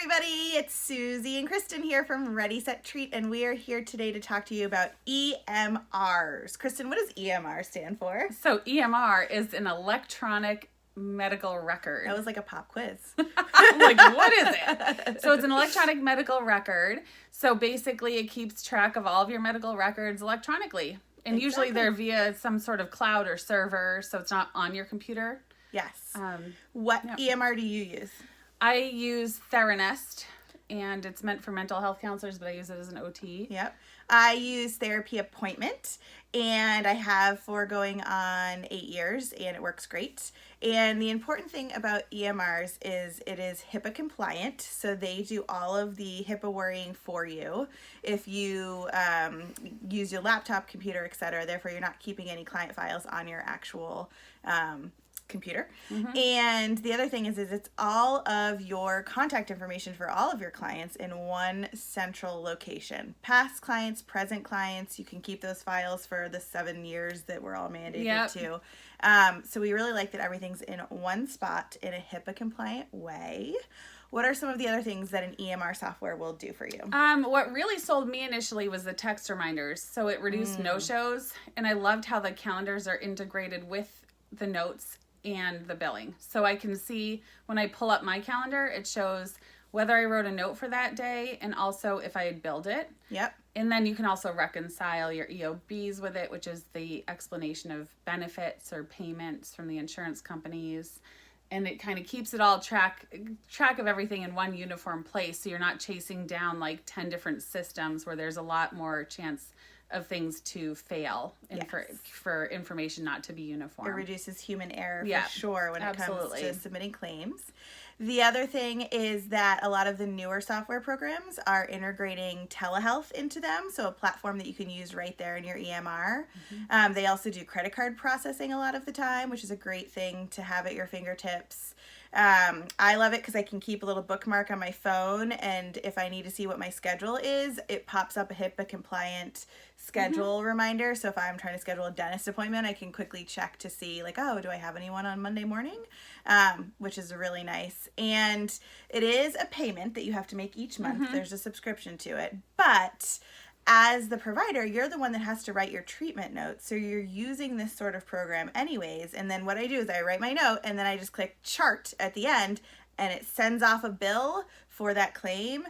everybody, it's Susie and Kristen here from Ready, Set, Treat, and we are here today to talk to you about EMRs. Kristen, what does EMR stand for? So EMR is an electronic medical record. That was like a pop quiz. I'm like, what is it? So it's an electronic medical record. So basically it keeps track of all of your medical records electronically. And usually they're via some sort of cloud or server, so it's not on your computer. Yes. What EMR do you use? I use Theranest, and it's meant for mental health counselors, but I use it as an OT. Yep. I use Therapy Appointment, and I have for going on 8 years, and it works great. And the important thing about EMRs is it is HIPAA compliant, so they do all of the HIPAA worrying for you. If you use your laptop, computer, etc., therefore you're not keeping any client files on your actual computer. And the other thing is it's all of your contact information for all of your clients in one central location. Past clients, present clients, you can keep those files for the 7 years that we're all mandated to. So we really like that everything's in one spot in a HIPAA compliant way. What are some of the other things that an EMR software will do for you? What really sold me initially was the text reminders. So it reduced no-shows, and I loved how the calendars are integrated with the notes and the billing. So I can see when I pull up my calendar, it shows whether I wrote a note for that day and also if I had billed it. Yep. And then you can also reconcile your EOBs with it, which is the explanation of benefits or payments from the insurance companies. And it kind of keeps it all track of everything in one uniform place. So you're not chasing down like 10 different systems where there's a lot more chance of things to fail and for information not to be uniform. It reduces human error for sure when it comes to submitting claims. The other thing is that a lot of the newer software programs are integrating telehealth into them, so a platform that you can use right there in your EMR. They also do credit card processing a lot of the time, which is a great thing to have at your fingertips. I love it because I can keep a little bookmark on my phone, and if I need to see what my schedule is, it pops up a HIPAA compliant schedule reminder. So if I'm trying to schedule a dentist appointment, I can quickly check to see like, oh, do I have anyone on Monday morning? Which is really nice. And it is a payment that you have to make each month. There's a subscription to it, but as the provider, you're the one that has to write your treatment notes. So you're using this sort of program anyways. And then what I do is I write my note and then I just click chart at the end and it sends off a bill for that claim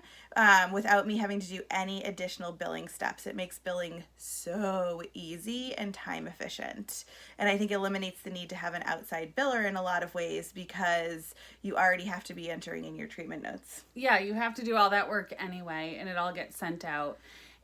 without me having to do any additional billing steps. It makes billing so easy and time efficient. And I think it eliminates the need to have an outside biller in a lot of ways because you already have to be entering in your treatment notes. Yeah, you have to do all that work anyway and it all gets sent out.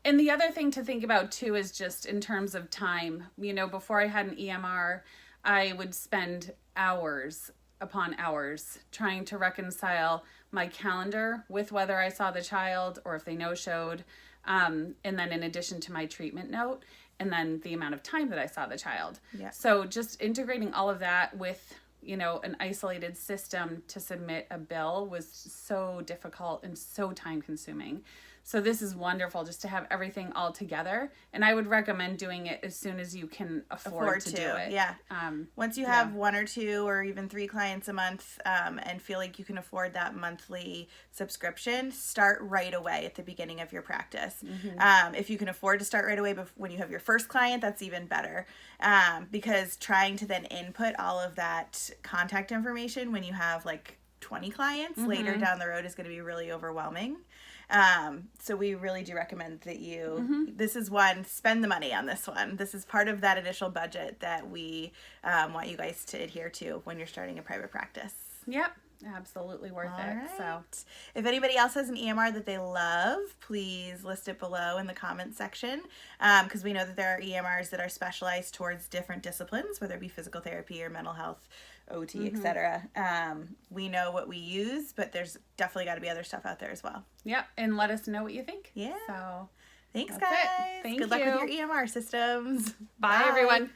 And the other thing to think about too is just in terms of time. You know, before I had an EMR, I would spend hours upon hours trying to reconcile my calendar with whether I saw the child or if they no-showed. And then in addition to my treatment note, and then the amount of time that I saw the child. Yeah. So just integrating all of that with, you know, an isolated system to submit a bill was so difficult and so time consuming. So this is wonderful just to have everything all together. And I would recommend doing it as soon as you can afford to do it. Yeah. Once you have 1 or 2 or even 3 clients a month and feel like you can afford that monthly subscription, start right away at the beginning of your practice. If you can afford to start right away when you have your first client, that's even better. Because trying to then input all of that contact information when you have like 20 clients later down the road is going to be really overwhelming. So we really do recommend that you, this is one, spend the money on this one. This is part of that initial budget that we want you guys to adhere to when you're starting a private practice. Yep. Absolutely worth it. Right. So if anybody else has an EMR that they love, please list it below in the comments section. Because we know that there are EMRs that are specialized towards different disciplines, whether it be physical therapy or mental health, OT, etc. We know what we use, but there's definitely got to be other stuff out there as well. Yep. And let us know what you think. Yeah. So thanks, that's guys. it. Thank Good luck you. with your EMR systems. Bye everyone.